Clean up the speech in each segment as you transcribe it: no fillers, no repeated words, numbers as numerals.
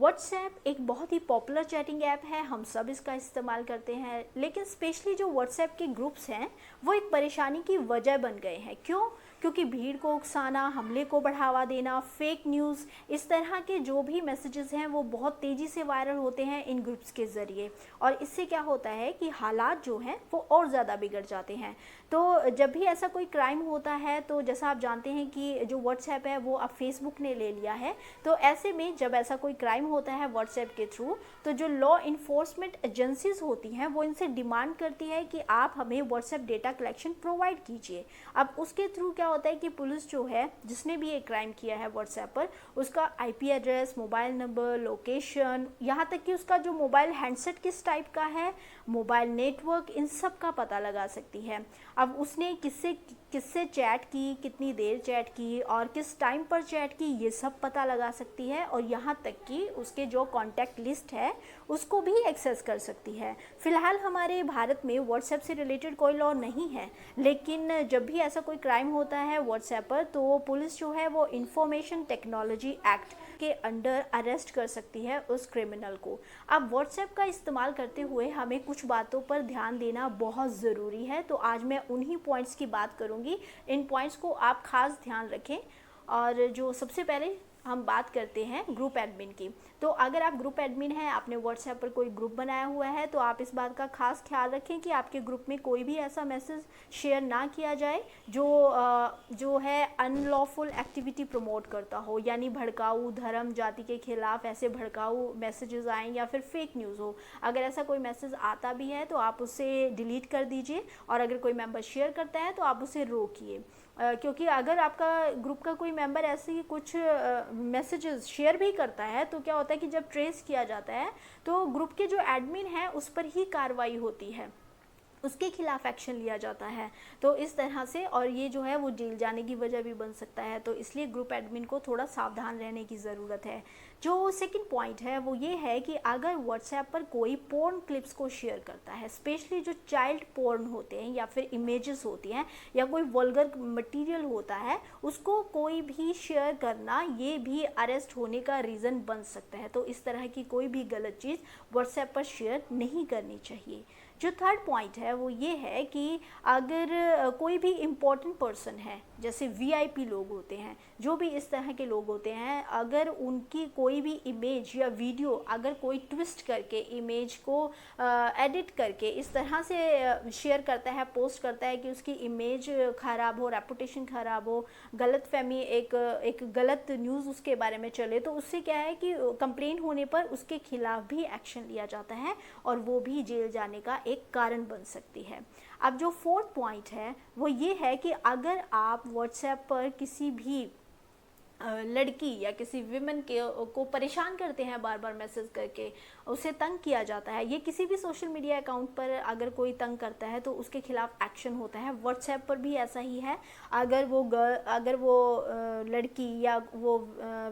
WhatsApp एक बहुत ही popular chatting app है, हम सब इसका इस्तेमाल करते हैं। लेकिन स्पेशली जो व्हाट्सएप के ग्रुप्स हैं वो एक परेशानी की वजह बन गए हैं। क्यों? क्योंकि भीड़ को उकसाना, हमले को बढ़ावा देना, फेक न्यूज़, इस तरह के जो भी मैसेजेस हैं वो बहुत तेज़ी से वायरल होते हैं इन ग्रुप्स के ज़रिए। और इससे क्या होता है कि हालात जो हैं वो और ज़्यादा बिगड़ जाते हैं। तो जब भी ऐसा कोई क्राइम होता है, तो जैसा आप जानते हैं कि जो व्हाट्सएप है वो अब फेसबुक ने ले लिया है। तो ऐसे में जब ऐसा कोई क्राइम होता है व्हाट्सएप के थ्रू, तो जो लॉ इन्फोर्समेंट एजेंसीज होती हैं वो इनसे डिमांड करती है कि आप हमें व्हाट्सएप डेटा कलेक्शन प्रोवाइड कीजिए। अब उसके थ्रू क्या होता है कि पुलिस जो है, जिसने भी एक क्राइम किया है व्हाट्सएप पर, उसका IP address, mobile number, location, यहाँ तक कि उसका जो मोबाइल हैंडसेट किस टाइप का है, मोबाइल नेटवर्क, इन सब का पता लगा सकती है। अब उसने किससे किससे चैट की, कितनी देर चैट की और किस टाइम पर चैट की, ये सब पता लगा सकती है। और यहाँ तक कि उसके जो कॉन्टैक्ट लिस्ट है उसको भी एक्सेस कर सकती है। फ़िलहाल हमारे भारत में व्हाट्सएप से रिलेटेड कोई लॉ नहीं है, लेकिन जब भी ऐसा कोई क्राइम होता है व्हाट्सएप पर, तो पुलिस जो है वो इंफॉर्मेशन टेक्नोलॉजी एक्ट के अंडर अरेस्ट कर सकती है उस क्रिमिनल को। अब व्हाट्सएप का इस्तेमाल करते हुए हमें कुछ बातों पर ध्यान देना बहुत ज़रूरी है। तो आज मैं उन्हीं पॉइंट्स की बात करूंगी। इन पॉइंट्स को आप खास ध्यान रखें। और जो सबसे पहले हम बात करते हैं ग्रुप एडमिन की। तो अगर आप ग्रुप एडमिन हैं, आपने व्हाट्सएप पर कोई ग्रुप बनाया हुआ है, तो आप इस बात का खास ख्याल रखें कि आपके ग्रुप में कोई भी ऐसा मैसेज शेयर ना किया जाए जो है अनलॉफुल एक्टिविटी प्रमोट करता हो, यानी भड़काऊ, धर्म, जाति के खिलाफ ऐसे भड़काऊ मैसेजेस आएँ या फिर फेक न्यूज़ हो। अगर ऐसा कोई मैसेज आता भी है तो आप उसे डिलीट कर दीजिए, और अगर कोई मेंबर शेयर करता है तो आप उसे रोकिए। क्योंकि अगर आपका ग्रुप का कोई मेंबर ऐसे ही कुछ मैसेजेस शेयर भी करता है, तो क्या होता है कि जब ट्रेस किया जाता है तो ग्रुप के जो एडमिन है उस पर ही कार्रवाई होती है, उसके खिलाफ एक्शन लिया जाता है। तो इस तरह से, और ये जो है वो जेल जाने की वजह भी बन सकता है। तो इसलिए ग्रुप एडमिन को थोड़ा सावधान रहने की ज़रूरत है। जो सेकंड पॉइंट है वो ये है कि अगर व्हाट्सएप पर कोई पोर्न क्लिप्स को शेयर करता है, स्पेशली जो चाइल्ड पोर्न होते हैं या फिर इमेजेस होती हैं या कोई वल्गर मटेरियल होता है, उसको कोई भी शेयर करना, ये भी अरेस्ट होने का रीज़न बन सकता है। तो इस तरह की कोई भी गलत चीज़ व्हाट्सएप पर शेयर नहीं करनी चाहिए। जो थर्ड पॉइंट है वो ये है कि अगर कोई भी इम्पोर्टेंट पर्सन है, जैसे वीआईपी लोग होते हैं, जो भी इस तरह के लोग होते हैं, अगर उनकी कोई भी इमेज या वीडियो अगर कोई ट्विस्ट करके इमेज को एडिट करके इस तरह से शेयर करता है, पोस्ट करता है कि उसकी इमेज ख़राब हो, रेपुटेशन ख़राब हो, गलतफहमी, एक गलत न्यूज़ उसके बारे में चले, तो उससे क्या है कि कंप्लेन होने पर उसके खिलाफ भी एक्शन लिया जाता है और वो भी जेल जाने का एक कारण बन सकती है। अब जो फोर्थ पॉइंट है वो ये है कि अगर आप व्हाट्सएप पर किसी भी लड़की या किसी विमेन को परेशान करते हैं, बार बार मैसेज करके उसे तंग किया जाता है, ये किसी भी सोशल मीडिया अकाउंट पर अगर कोई तंग करता है तो उसके खिलाफ एक्शन होता है। व्हाट्सएप पर भी ऐसा ही है। अगर वो लड़की या वो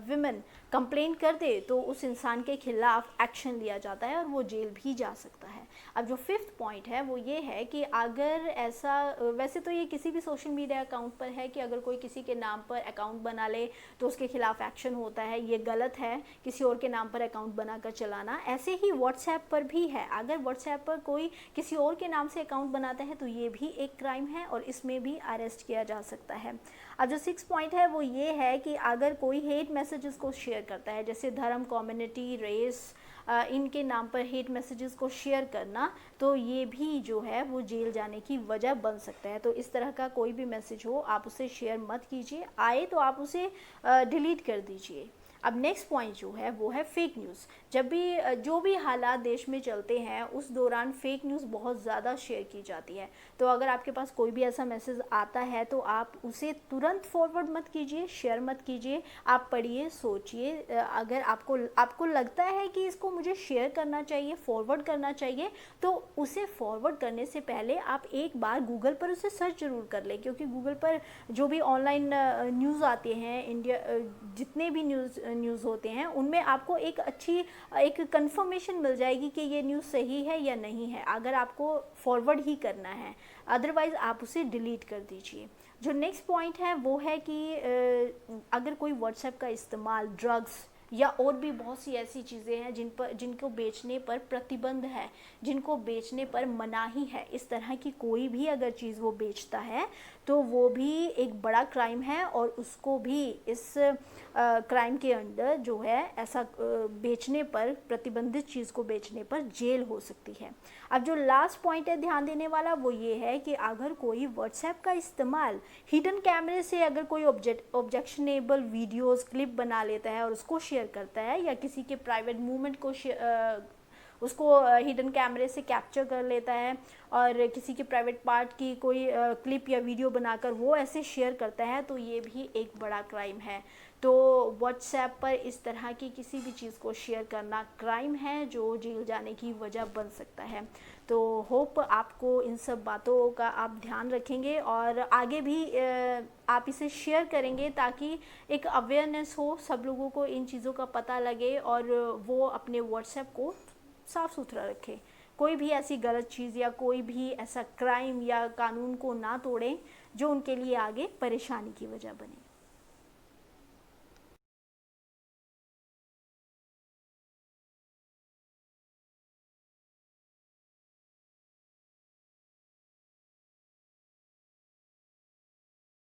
विमेन कंप्लेन कर दे तो उस इंसान के खिलाफ एक्शन लिया जाता है और वो जेल भी जा सकता है। अब जो फिफ्थ पॉइंट है वो ये है कि अगर ऐसा, वैसे तो ये किसी भी सोशल मीडिया अकाउंट पर है कि अगर कोई किसी के नाम पर अकाउंट बना ले तो उसके खिलाफ एक्शन होता है, ये गलत है किसी और के नाम पर अकाउंट बनाकर चलाना। ऐसे ही व्हाट्सएप पर भी है, अगर व्हाट्सएप पर कोई किसी और के नाम से अकाउंट बनाता है तो ये भी एक क्राइम है और इसमें भी अरेस्ट किया जा सकता है। अब जो सिक्स पॉइंट है वो ये है कि अगर कोई हेट मैसेजेस को शेयर करता है, जैसे धर्म, कम्युनिटी, रेस, इनके नाम पर हेट मैसेजेस को शेयर करना, तो ये भी जो है वो जेल जाने की वजह बन सकता है। तो इस तरह का कोई भी मैसेज हो आप उसे शेयर मत कीजिए, आए तो आप उसे डिलीट कर दीजिए। अब नेक्स्ट पॉइंट जो है वो है फेक न्यूज़। जब भी जो भी हालात देश में चलते हैं उस दौरान फेक न्यूज़ बहुत ज़्यादा शेयर की जाती है। तो अगर आपके पास कोई भी ऐसा मैसेज आता है तो आप उसे तुरंत फॉरवर्ड मत कीजिए, शेयर मत कीजिए। आप पढ़िए, सोचिए, अगर आपको लगता है कि इसको मुझे शेयर करना चाहिए, फॉरवर्ड करना चाहिए, तो उसे फॉरवर्ड करने से पहले आप एक बार गूगल पर उसे सर्च जरूर कर लें। क्योंकि गूगल पर जो भी ऑनलाइन न्यूज़ आते हैं, इंडिया जितने भी न्यूज़ होते हैं उनमें आपको एक कंफर्मेशन मिल जाएगी कि ये न्यूज़ सही है या नहीं है, अगर आपको फॉरवर्ड ही करना है। अदरवाइज़ आप उसे डिलीट कर दीजिए। जो नेक्स्ट पॉइंट है वो है कि अगर कोई व्हाट्सएप का इस्तेमाल ड्रग्स या और भी बहुत सी ऐसी चीज़ें हैं जिनको बेचने पर प्रतिबंध है, जिनको बेचने पर मनाही है। इस तरह की कोई भी अगर चीज़ वो बेचता है तो वो भी एक बड़ा क्राइम है और उसको भी इस क्राइम के अंडर जो है ऐसा बेचने पर, प्रतिबंधित चीज़ को बेचने पर जेल हो सकती है। अब जो लास्ट पॉइंट है ध्यान देने वाला वो ये है कि अगर कोई व्हाट्सएप का इस्तेमाल हिडन कैमरे से अगर कोई ऑब्जेक्शनेबल वीडियोस क्लिप बना लेता है और उसको शेयर करता है, या किसी के प्राइवेट मूवमेंट को उसको हिडन कैमरे से कैप्चर कर लेता है और किसी के प्राइवेट पार्ट की कोई क्लिप या वीडियो बनाकर वो ऐसे शेयर करता है, तो ये भी एक बड़ा क्राइम है। तो व्हाट्सएप पर इस तरह की किसी भी चीज़ को शेयर करना क्राइम है जो जेल जाने की वजह बन सकता है। तो होप आपको इन सब बातों का आप ध्यान रखेंगे और आगे भी आप इसे शेयर करेंगे ताकि एक अवेयरनेस हो, सब लोगों को इन चीज़ों का पता लगे और वो अपने व्हाट्सएप को साफ़ सुथरा रखें। कोई भी ऐसी गलत चीज़ या कोई भी ऐसा क्राइम या कानून को ना तोड़ें जो उनके लिए आगे परेशानी की वजह बने।